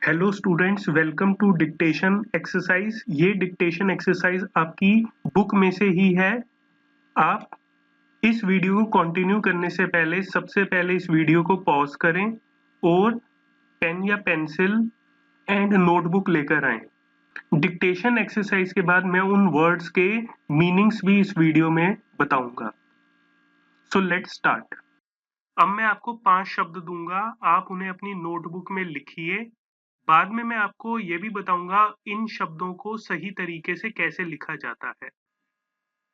Hello students, welcome to dictation exercise. ये dictation exercise आपकी book में से ही है। आप इस वीडियो को कंटिन्यू करने से पहले सबसे पहले इस वीडियो को पॉज करें और पेन या पेंसिल एंड नोटबुक लेकर आएं। डिक्टेशन एक्सरसाइज के बाद मैं उन वर्ड्स के मीनिंग्स भी इस वीडियो में बताऊंगा। So let's start. अब मैं आपको 5 शब्द दूंगा, आप उन्हें अपनी नोटबुक में लिखिए। बाद में मैं आपको ये भी बताऊंगा इन शब्दों को सही तरीके से कैसे लिखा जाता है।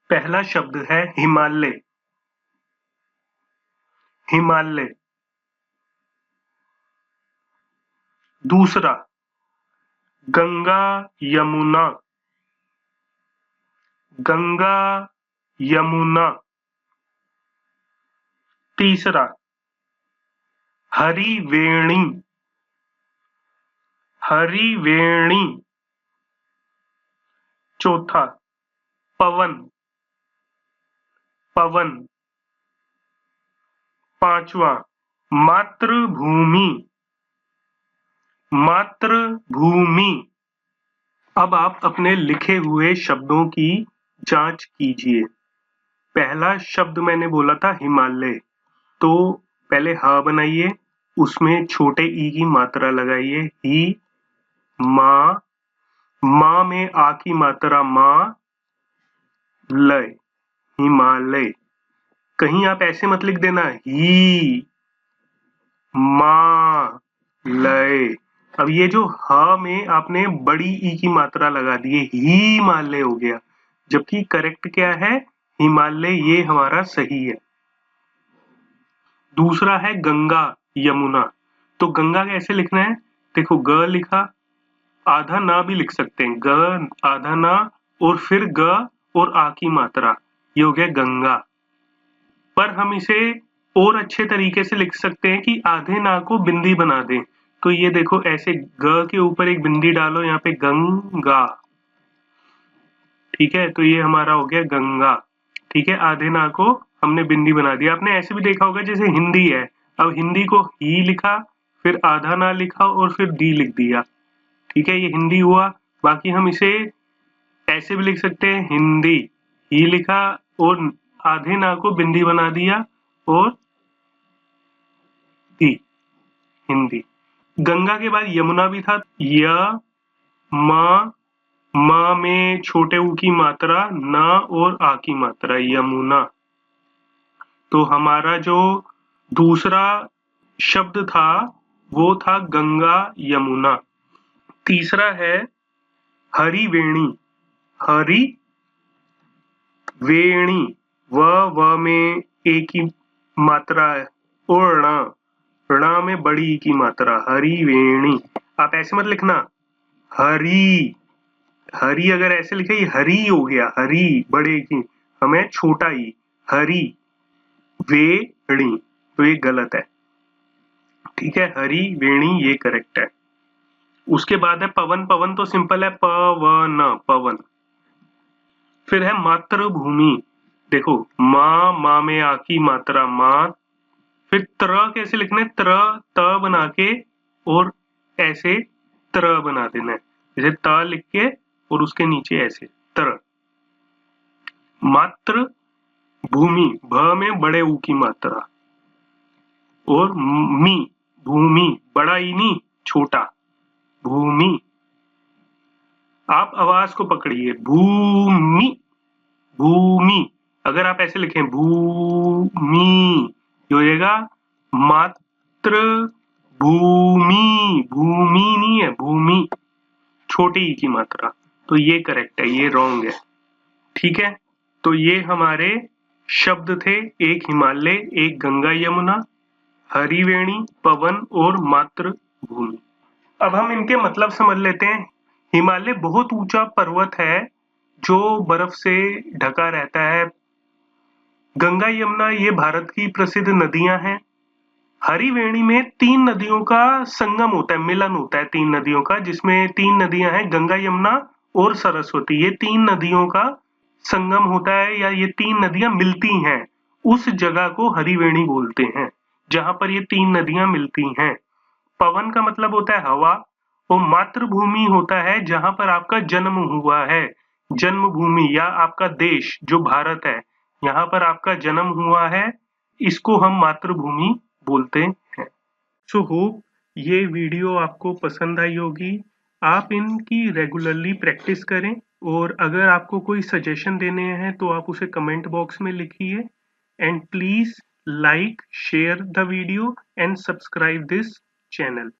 पहला शब्द है हिमालय। हिमालय। दूसरा गंगा यमुना। गंगा यमुना। तीसरा हरिवेणी। हरिवेणी। चौथा पवन। पवन। पांचवा मातृभूमि। मातृभूमि। अब आप अपने लिखे हुए शब्दों की जांच कीजिए। पहला शब्द मैंने बोला था हिमालय, तो पहले ह बनाइए, उसमें छोटे ई की मात्रा लगाइए। ही माँ। माँ में आ की मात्रा माँ। लय। हिमालय। कहीं आप ऐसे मत लिख देना ही माँ लय। अब ये जो ह में आपने बड़ी ई की मात्रा लगा दी है, हिमालय हो गया, जबकि करेक्ट क्या है, हिमालय। ये हमारा सही है। दूसरा है गंगा यमुना। तो गंगा कैसे लिखना है, देखो ग लिखा, आधा ना भी लिख सकते हैं, ग आधा ना और फिर ग और आ की मात्रा, ये हो गया गंगा। पर हम इसे और अच्छे तरीके से लिख सकते हैं कि आधे ना को बिंदी बना दें। तो ये देखो ऐसे ग के ऊपर एक बिंदी डालो, यहाँ पे गंगा। ठीक है, तो ये हमारा हो गया गंगा। ठीक है, आधे ना को हमने बिंदी बना दिया। आपने ऐसे भी देखा होगा जैसे हिंदी है, अब हिंदी को ही लिखा, फिर आधा ना लिखा और फिर दी लिख दिया। ठीक है, ये हिंदी हुआ। बाकी हम इसे ऐसे भी लिख सकते हैं, हिंदी, ही लिखा और आधे ना को बिंदी बना दिया और दी, हिंदी। गंगा के बाद यमुना भी था, य म में छोटे ऊ की मात्रा, न और आ की मात्रा, यमुना। तो हमारा जो दूसरा शब्द था वो था गंगा यमुना। तीसरा है हरिवेणी। हरि वेणी, व में ए की मात्रा है और ण में बड़ी ई की मात्रा, हरिवेणी। आप ऐसे मत लिखना हरी। हरी अगर ऐसे लिखे ये हरी हो गया, हरी बड़े की, हमें छोटा ही, हरी वेणी, तो ये गलत है। ठीक है, हरी वेणी ये करेक्ट है। उसके बाद है पवन। पवन तो सिंपल है, पवन, पवन। फिर है मातृभूमि। देखो माँ में आ की मात्रा माँ। फिर त्र कैसे लिखना है, त्र त बना के और ऐसे त्र बना देना है, जैसे त लिख के और उसके नीचे ऐसे त्र। मात्र भूमि, भ में बड़े ऊ की मात्रा और मी, भूमि, बड़ा ई नहीं छोटा, भूमि। आप आवाज को पकड़िए, भूमि, भूमि। अगर आप ऐसे लिखें भूमि, ये हो जाएगा मात्र भूमि। भूमि नहीं है, भूमि, छोटी ई की मात्रा। तो ये करेक्ट है, ये रॉन्ग है। ठीक है, तो ये हमारे शब्द थे, एक हिमालय, एक गंगा यमुना, हरिवेणी, पवन और मातृभूमि। अब हम इनके मतलब समझ लेते हैं। हिमालय बहुत ऊंचा पर्वत है जो बर्फ से ढका रहता है। गंगा यमुना ये भारत की प्रसिद्ध नदियां हैं। हरिवेणी में 3 नदियों का संगम होता है, मिलन होता है 3 नदियों का, जिसमें 3 नदियां हैं, गंगा यमुना और सरस्वती। ये 3 नदियों का संगम होता है या ये 3 नदियां मिलती हैं, उस जगह को हरिवेणी बोलते हैं, जहां पर ये 3 नदियां मिलती हैं। पवन का मतलब होता है हवा और मातृभूमि होता है जहां पर आपका जन्म हुआ है, जन्मभूमि या आपका देश जो भारत है, यहाँ पर आपका जन्म हुआ है, इसको हम मातृभूमि बोलते हैं। सो होप ये वीडियो आपको पसंद आई होगी। आप इनकी रेगुलरली प्रैक्टिस करें और अगर आपको कोई सजेशन देने हैं तो आप उसे कमेंट बॉक्स में लिखिए। And please like, share the video and subscribe this channel.